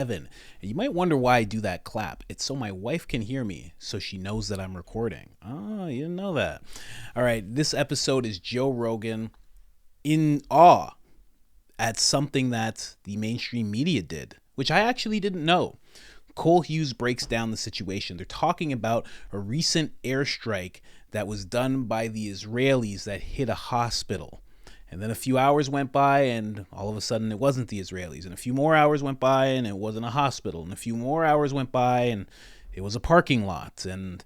And you might wonder why I do that clap. It's so my wife can hear me, so she knows that I'm recording. Oh, you didn't know that. All right, this episode is Joe Rogan in awe at something that the mainstream media did, which I actually didn't know. Cole Hughes breaks down the situation. They're talking about a recent airstrike that was done by the Israelis that hit a hospital. And then a few hours went by and all of a sudden it wasn't the Israelis. And a few more hours went by and it wasn't a hospital. And a few more hours went by and it was a parking lot. And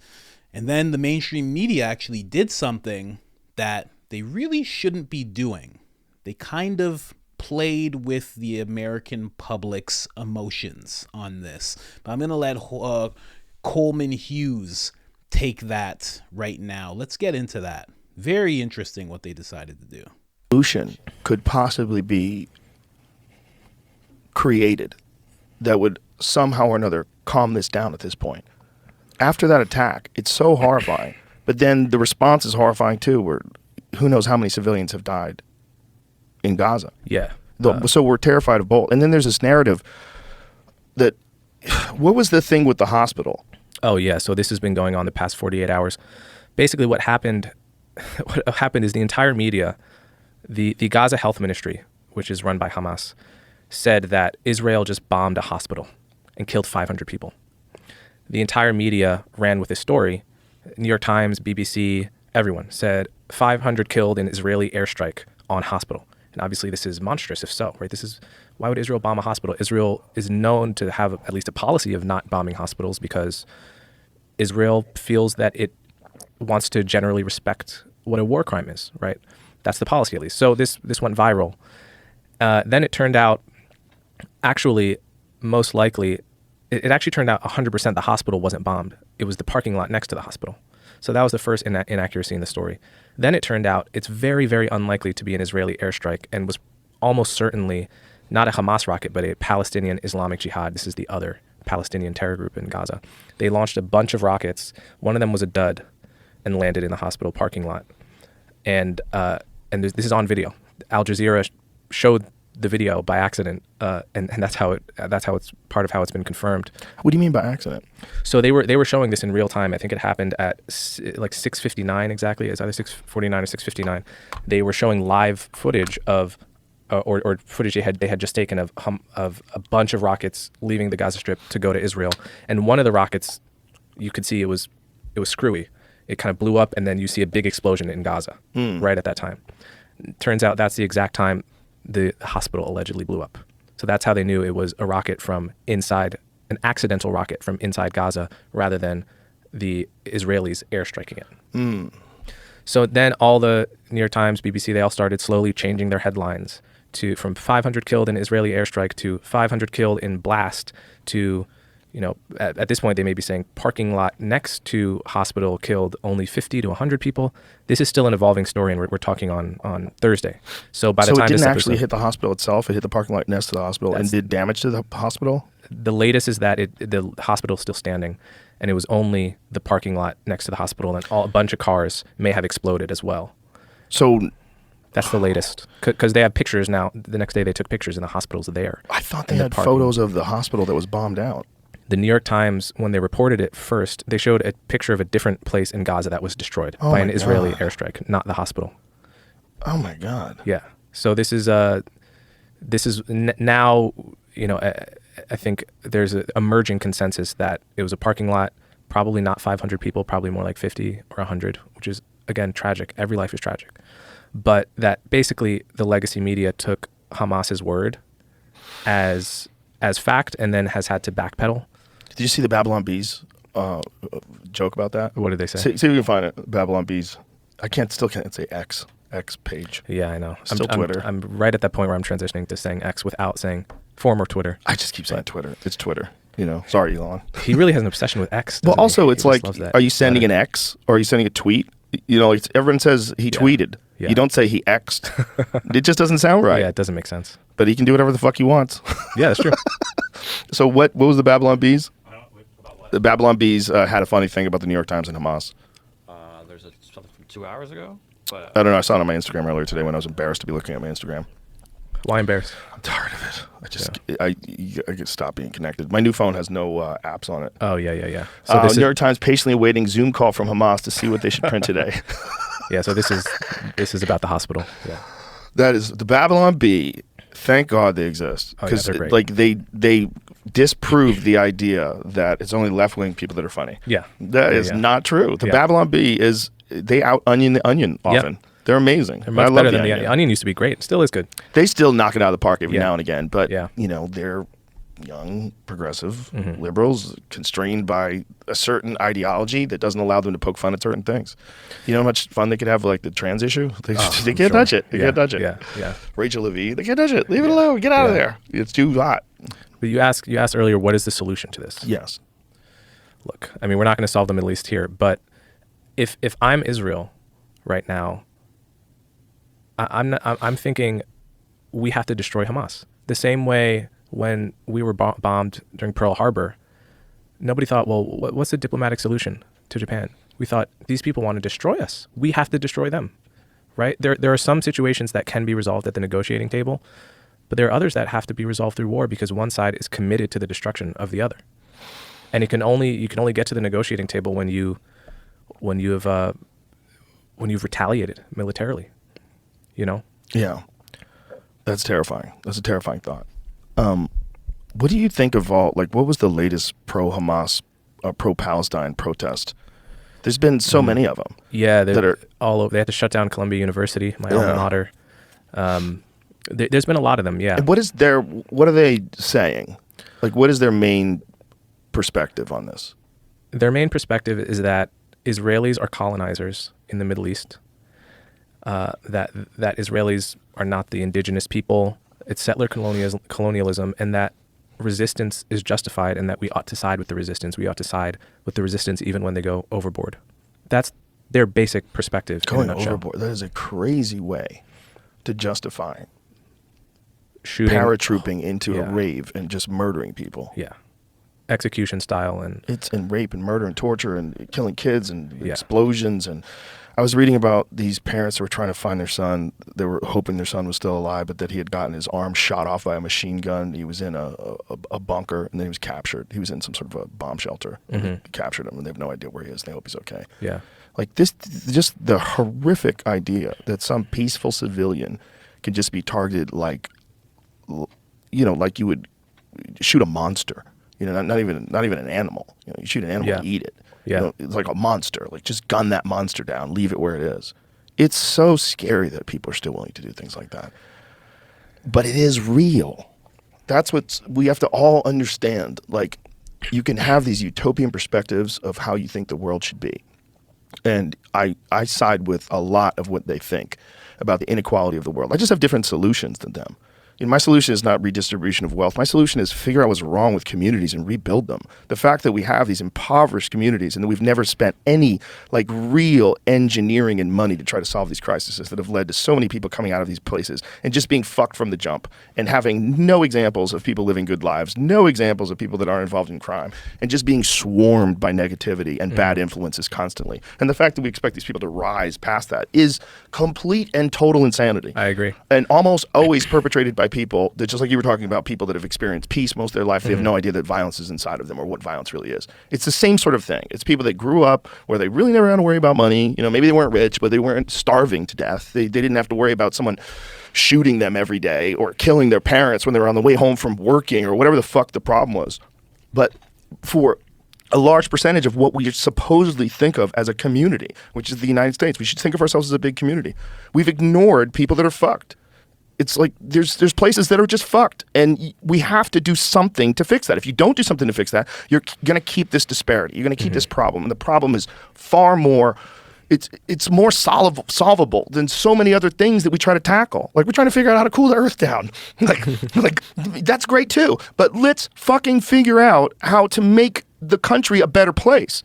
then the mainstream media actually did something that they really shouldn't be doing. They kind of played with the American public's emotions on this. But I'm going to let Coleman Hughes take that right now. Let's get into that. Very interesting what they decided to do. Solution could possibly be created that would somehow or another calm this down at this point. After that attack, it's so horrifying. But then the response is horrifying too, where who knows how many civilians have died in Gaza. Yeah. So we're terrified of both. And then there's this narrative that, what was the thing with the hospital? Oh, yeah. So this has been going on the past 48 hours. Basically what happened is the entire media, the Gaza Health Ministry, which is run by Hamas, said that Israel just bombed a hospital and killed 500 people. The entire media ran with this story. New York Times, BBC, everyone said 500 killed in Israeli airstrike on hospital. And obviously this is monstrous if so, right? Why would Israel bomb a hospital? Israel is known to have at least a policy of not bombing hospitals because Israel feels that it wants to generally respect what a war crime is, right? That's the policy at least. So this went viral. Then it turned out, actually, most likely, it actually turned out 100% the hospital wasn't bombed. It was the parking lot next to the hospital. So that was the first inaccuracy in the story. Then it turned out it's very, very unlikely to be an Israeli airstrike and was almost certainly not a Hamas rocket, but a Palestinian Islamic Jihad. This is the other Palestinian terror group in Gaza. They launched a bunch of rockets. One of them was a dud and landed in the hospital parking lot. And this is on video. Al Jazeera showed the video by accident, and that's how it's part of how it's been confirmed. What do you mean by accident? So they were showing this in real time. I think it happened at like 6:59 exactly. It's either 6:49 or 6:59. They were showing live footage of, or footage they had just taken of a bunch of rockets leaving the Gaza Strip to go to Israel, and one of the rockets, you could see it was screwy. It kind of blew up, and then you see a big explosion in Gaza right at that time. Turns out that's the exact time the hospital allegedly blew up. So that's how they knew it was a rocket from inside, an accidental rocket from inside Gaza, rather than the Israelis airstriking it. So then all the New York Times, BBC, they all started slowly changing their headlines from 500 killed in Israeli airstrike to 500 killed in blast to, at this point they may be saying parking lot next to hospital killed only 50 to 100 people. This is still an evolving story, and we're talking on Thursday. So by the time it didn't this actually hit the hospital itself. It hit the parking lot next to the hospital and did damage to the hospital? The latest is that the hospital is still standing, and it was only the parking lot next to the hospital, and a bunch of cars may have exploded as well. So that's the latest, because they have pictures now. The next day they took pictures, and the hospital's there. I thought they had photos of the hospital that was bombed out. The New York Times, when they reported it first, they showed a picture of a different place in Gaza that was destroyed by an Israeli airstrike, not the hospital. Oh my God. Yeah. So this is now, I think there's an emerging consensus that it was a parking lot, probably not 500 people, probably more like 50 or 100, which is, again, tragic. Every life is tragic. But that basically the legacy media took Hamas's word as fact and then has had to backpedal. Did you see the Babylon Bees joke about that? What did they say? See if you can find it. Babylon Bees. Still can't say X page. Yeah, I know. Still Twitter. I'm right at that point where I'm transitioning to saying X without saying former Twitter. I just keep saying Twitter. It's Twitter. Sorry, Elon. He really has an obsession with X. Well, also, it's like, are are you sending an X or are you sending a tweet? Everyone says he tweeted. Yeah. You don't say he X'd. It just doesn't sound right. Yeah, it doesn't make sense. But he can do whatever the fuck he wants. Yeah, that's true. So what was the Babylon Bees? The Babylon Bees had a funny thing about the New York Times and Hamas. There's something from 2 hours ago. But I don't know. I saw it on my Instagram earlier today when I was embarrassed to be looking at my Instagram. Why embarrassed? I'm tired of it. I get stop being connected. My new phone has no apps on it. Oh, yeah. So this New York Times patiently awaiting Zoom call from Hamas to see what they should print today. Yeah, so this is about the hospital. Yeah. That is the Babylon Bee. Thank God they exist, because they're great. like they disprove the idea that it's only left-wing people that are funny. Yeah. That is not true. The Yeah. Babylon Bee they out-onion the Onion often. Yep. They're amazing. They're much better than the Onion used to be great. Still is good. They still knock it out of the park every now and again, but Yeah. they're young, progressive liberals constrained by a certain ideology that doesn't allow them to poke fun at certain things. You know how much fun they could have, like the trans issue? They can't touch it. They can't touch it. Yeah. Rachel Levy, they can't touch it. Leave it alone. Get out of there. It's too hot. But you asked earlier, what is the solution to this? Yes. Look, I mean, we're not going to solve the Middle East here, but if I'm Israel right now, I'm thinking we have to destroy Hamas. The same way when we were bombed during Pearl Harbor, nobody thought, well, what's the diplomatic solution to Japan? We thought, these people want to destroy us. We have to destroy them, right? There are some situations that can be resolved at the negotiating table, but there are others that have to be resolved through war because one side is committed to the destruction of the other. And you can only get to the negotiating table when you've retaliated militarily, Yeah. That's terrifying. That's a terrifying thought. What do you think of what was the latest pro-Hamas, pro-Palestine protest? There's been so many of them. Yeah, that are all over. They had to shut down Columbia University, my alma mater. There's been a lot of them, yeah. And what are they saying? Like, what is their main perspective on this? Their main perspective is that Israelis are colonizers in the Middle East, that Israelis are not the indigenous people, it's settler colonialism, and that resistance is justified and that we ought to side with the resistance. We ought to side with the resistance even when they go overboard. That's their basic perspective. Going overboard, that is a crazy way to justify shooting, paratrooping into a rave and just murdering people. Yeah. Execution style and rape and murder and torture and killing kids and explosions. And I was reading about these parents who were trying to find their son. They were hoping their son was still alive, but that he had gotten his arm shot off by a machine gun. He was in a bunker, and then he was captured. He was in some sort of a bomb shelter. They captured him, and they have no idea where he is. And they hope he's okay. Yeah. Like this, just the horrific idea that some peaceful civilian can just be targeted like you would shoot a monster. Not even an animal. You shoot an animal and eat it. Yeah. It's like a monster. Like, just gun that monster down. Leave it where it is. It's so scary that people are still willing to do things like that. But it is real. That's what we have to all understand. Like, you can have these utopian perspectives of how you think the world should be. And I side with a lot of what they think about the inequality of the world. I just have different solutions than them. My solution is not redistribution of wealth. My solution is figure out what's wrong with communities and rebuild them. The fact that we have these impoverished communities and that we've never spent any real engineering and money to try to solve these crises that have led to so many people coming out of these places and just being fucked from the jump and having no examples of people living good lives, no examples of people that aren't involved in crime, and just being swarmed by negativity and bad influences constantly. And the fact that we expect these people to rise past that is complete and total insanity. I agree. And almost always perpetrated by people that, just like you were talking about, people that have experienced peace most of their life, they have no idea that violence is inside of them or what violence really is. It's the same sort of thing. It's people that grew up where they really never had to worry about money. Maybe they weren't rich, but they weren't starving to death. They didn't have to worry about someone shooting them every day or killing their parents when they were on the way home from working or whatever the fuck the problem was. But for a large percentage of what we supposedly think of as a community, which is the United States, we should think of ourselves as a big community. We've ignored people that are fucked. It's like there's places that are just fucked, and we have to do something to fix that. If you don't do something to fix that, you're going to keep this disparity. You're going to keep this problem, and the problem is far more. It's more solvable than so many other things that we try to tackle. Like, we're trying to figure out how to cool the earth down. like that's great too, but let's fucking figure out how to make the country a better place.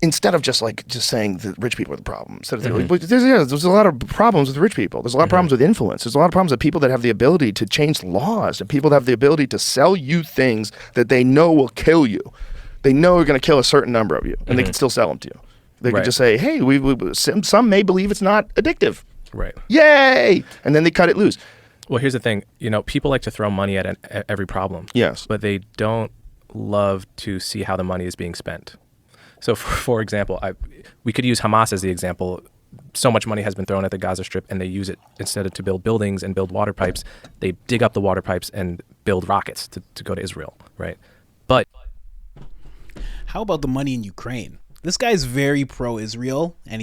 Instead of just saying that rich people are the problem. Instead of there's a lot of problems with rich people. There's a lot of problems with influence. There's a lot of problems with people that have the ability to change laws, and people that have the ability to sell you things that they know will kill you. They know are going to kill a certain number of you, and they can still sell them to you. They can just say, hey, some may believe it's not addictive. Right. Yay! And then they cut it loose. Well, here's the thing. People like to throw money at every problem. Yes. But they don't love to see how the money is being spent. So, for example, we could use Hamas as the example. So much money has been thrown at the Gaza Strip, and they use it instead of to build buildings and build water pipes. They dig up the water pipes and build rockets to go to Israel, right? But how about the money in Ukraine? This guy's very pro-Israel, and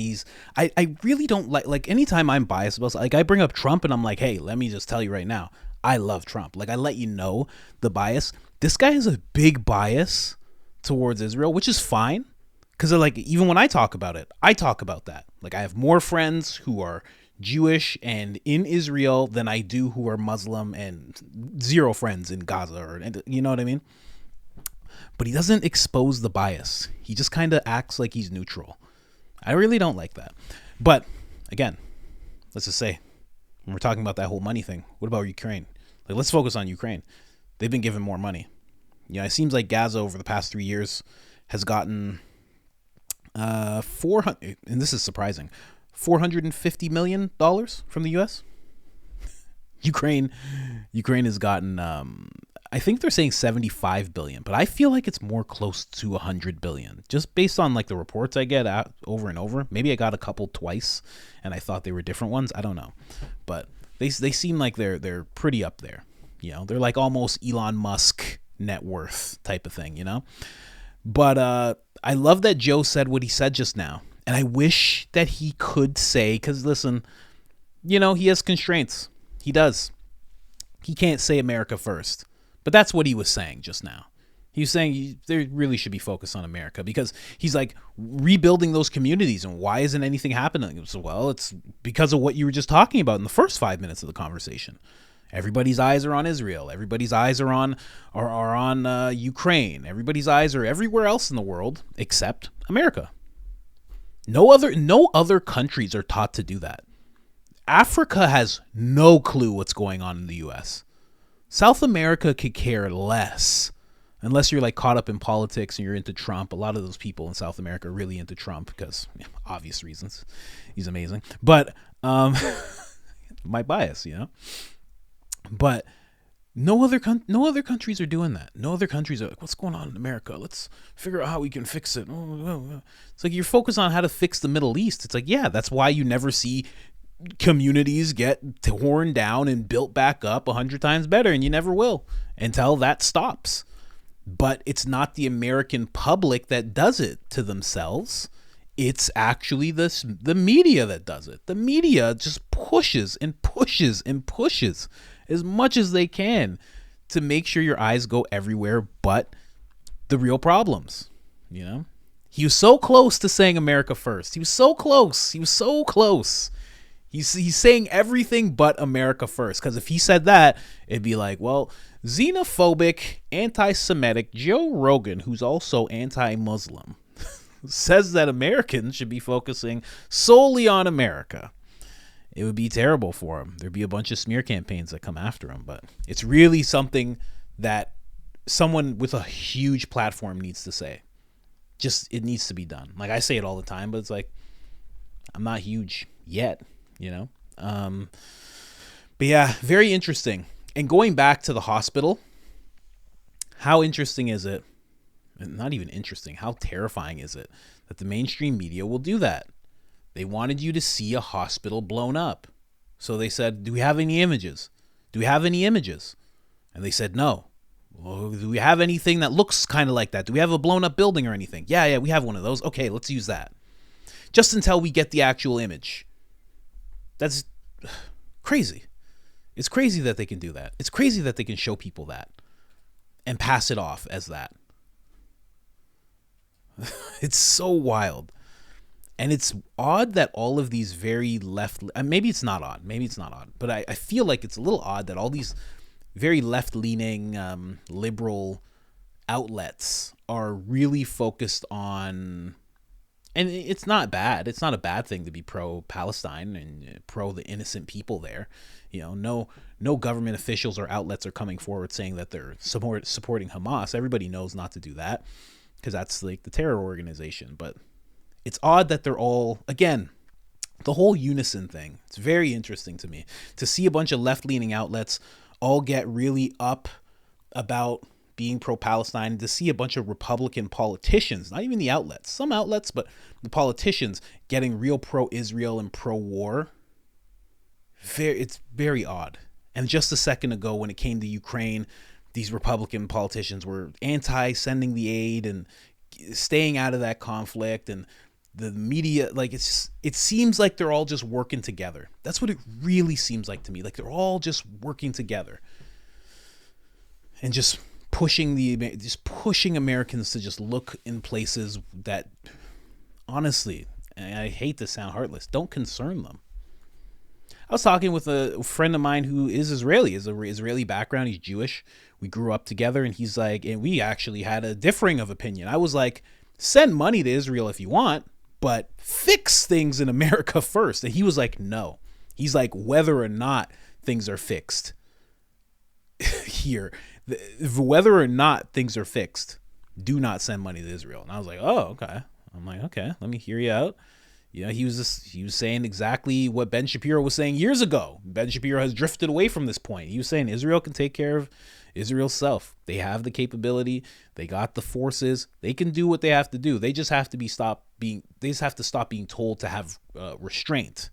I really don't like anytime I'm biased about, like, I bring up Trump and I'm like, hey, let me just tell you right now, I love Trump. Like, I let you know the bias. This guy has a big bias towards Israel, which is fine. Because, like, even when I talk about it, I talk about that. Like, I have more friends who are Jewish and in Israel than I do who are Muslim, and zero friends in Gaza, or, you know what I mean? But he doesn't expose the bias. He just kind of acts like he's neutral. I really don't like that. But, again, let's just say, when we're talking about that whole money thing, what about Ukraine? Like, let's focus on Ukraine. They've been given more money. It seems like Gaza over the past 3 years has gotten 400, and this is surprising, $450 million from the U.S. Ukraine has gotten, I think they're saying 75 billion, but I feel like it's more close to 100 billion, just based on like the reports I get out over and over. Maybe I got a couple twice, and I thought they were different ones. I don't know, but they seem like they're pretty up there. They're like almost Elon Musk net worth type of thing. But I love that Joe said what he said just now. And I wish that he could say, because listen, he has constraints. He does. He can't say America first. But that's what he was saying just now. He was saying there really should be focus on America, because he's like rebuilding those communities. And why isn't anything happening? So, well, it's because of what you were just talking about in the first 5 minutes of the conversation. Everybody's eyes are on Israel. Everybody's eyes are on Ukraine. Everybody's eyes are everywhere else in the world except America. No other countries are taught to do that. Africa has no clue what's going on in the U.S. South America could care less, unless you're like caught up in politics and you're into Trump. A lot of those people in South America are really into Trump because obvious reasons. He's amazing. But my bias, But no other countries are doing that. No other countries are like, what's going on in America? Let's figure out how we can fix it. It's like you're focused on how to fix the Middle East. It's like, yeah, that's why you never see communities get torn down and built back up 100 times better, and you never will until that stops. But it's not the American public that does it to themselves. It's actually the media that does it. The media just pushes and pushes and pushes as much as they can to make sure your eyes go everywhere but the real problems. He was so close to saying America first. He was so close. He's saying everything but America first, because if he said that, it'd be like, well, xenophobic, anti-Semitic Joe Rogan, who's also anti-Muslim, says that Americans should be focusing solely on America. It would be terrible for him. There'd be a bunch of smear campaigns that come after him, but it's really something that someone with a huge platform needs to say. Just, it needs to be done. Like, I say it all the time, but it's like, I'm not huge yet, but yeah, very interesting. And going back to the hospital, how interesting is it? Not even interesting. How terrifying is it that the mainstream media will do that? They wanted you to see a hospital blown up. So they said, do we have any images? Do we have any images? And they said, no. Well, do we have anything that looks kind of like that? Do we have a blown up building or anything? Yeah, we have one of those. Okay, let's use that. Just until we get the actual image. That's crazy. It's crazy that they can do that. It's crazy that they can show people that and pass it off as that. It's so wild. And it's odd that all of these very left, maybe it's not odd, but I feel like it's a little odd that all these very left-leaning liberal outlets are really focused on, and it's not bad. It's not a bad thing to be pro-Palestine and pro the innocent people there. No government officials or outlets are coming forward saying that they're supporting Hamas. Everybody knows not to do that because that's like the terror organization. But it's odd that they're all, again, The whole unison thing, it's very interesting to me to see a bunch of left-leaning outlets all get really up about being pro-Palestine, to see a bunch of Republican politicians, not even the outlets, some outlets, but the politicians getting real pro-Israel and pro-war. It's very odd. And just a second ago, when it came to Ukraine, these Republican politicians were anti-sending the aid and staying out of that conflict, and the media, like, it seems like they're all just working together. That's what it really seems like to me. Like, they're all just working together and just pushing Americans to just look in places that, honestly, and I hate to sound heartless, don't concern them. I was talking with a friend of mine who is Israeli, is an Israeli background. He's Jewish. We grew up together, and he's like, and we actually had a differing of opinion. I was like, send money to Israel if you want, but fix things in America first. And he was like, no. He's like, whether or not things are fixed here, whether or not things are fixed, do not send money to Israel. And I was like, oh, okay. I'm like, okay, let me hear you out. You know, he was saying exactly what Ben Shapiro was saying years ago. Ben Shapiro has drifted away from this point. He was saying Israel can take care of Israel's self. They have the capability. They got the forces. They can do what they have to do. They just have to stop being told to have restraint,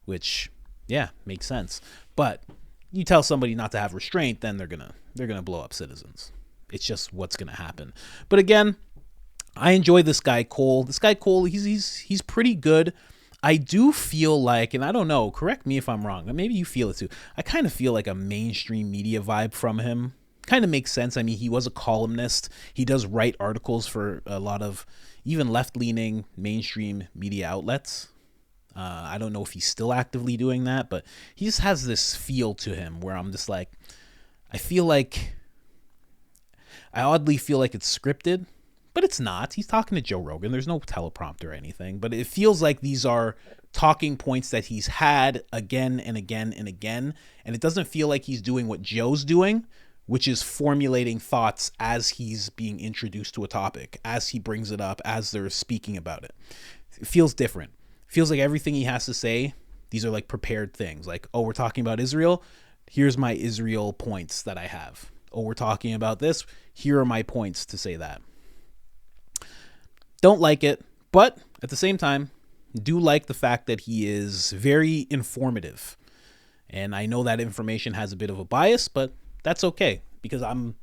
which, yeah, makes sense. But you tell somebody not to have restraint, then they're gonna blow up citizens. It's just what's gonna happen. But again, I enjoy this guy Cole. This guy Cole, he's pretty good. I do feel like, and I don't know, correct me if I'm wrong, but maybe you feel it too. I kind of feel like a mainstream media vibe from him. Kind of makes sense. I mean, he was a columnist. He does write articles for a lot of even left-leaning mainstream media outlets. I don't know if he's still actively doing that, but he just has this feel to him where I'm just like, I oddly feel like it's scripted. But it's not. He's talking to Joe Rogan. There's no teleprompter or anything. But it feels like these are talking points that he's had again and again and again. And it doesn't feel like he's doing what Joe's doing, which is formulating thoughts as he's being introduced to a topic, as he brings it up, as they're speaking about it. It feels different. It feels like everything he has to say, these are like prepared things. Like, oh, we're talking about Israel. Here's my Israel points that I have. Oh, we're talking about this. Here are my points to say that. Don't like it, but at the same time, do like the fact that he is very informative. And I know that information has a bit of a bias, but that's okay because I'm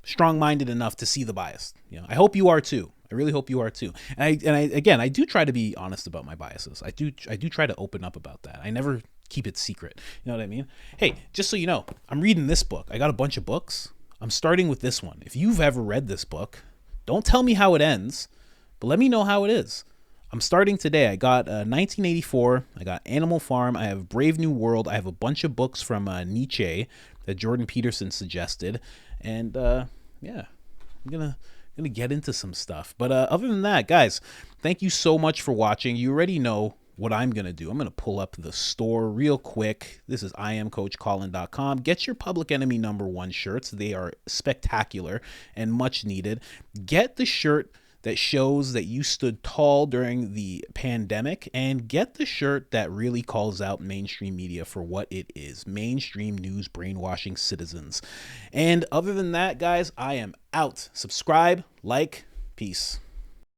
strong-minded enough to see the bias. You know, I hope you are too. I really hope you are too. And I do try to be honest about my biases. I do try to open up about that. I never keep it secret. You know what I mean? Hey, just so you know, I'm reading this book. I got a bunch of books. I'm starting with this one. If you've ever read this book, don't tell me how it ends, but let me know how it is. I'm starting today. I got 1984. I got Animal Farm. I have Brave New World. I have a bunch of books from Nietzsche that Jordan Peterson suggested. And yeah, I'm gonna get into some stuff. But other than that, guys, thank you so much for watching. You already know what I'm going to do. I'm going to pull up the store real quick. This is IamCoachColin.com. Get your Public Enemy #1 shirts. They are spectacular and much needed. Get the shirt that shows that you stood tall during the pandemic, and get the shirt that really calls out mainstream media for what it is. Mainstream news brainwashing citizens. And other than that, guys, I am out. Subscribe, like, peace.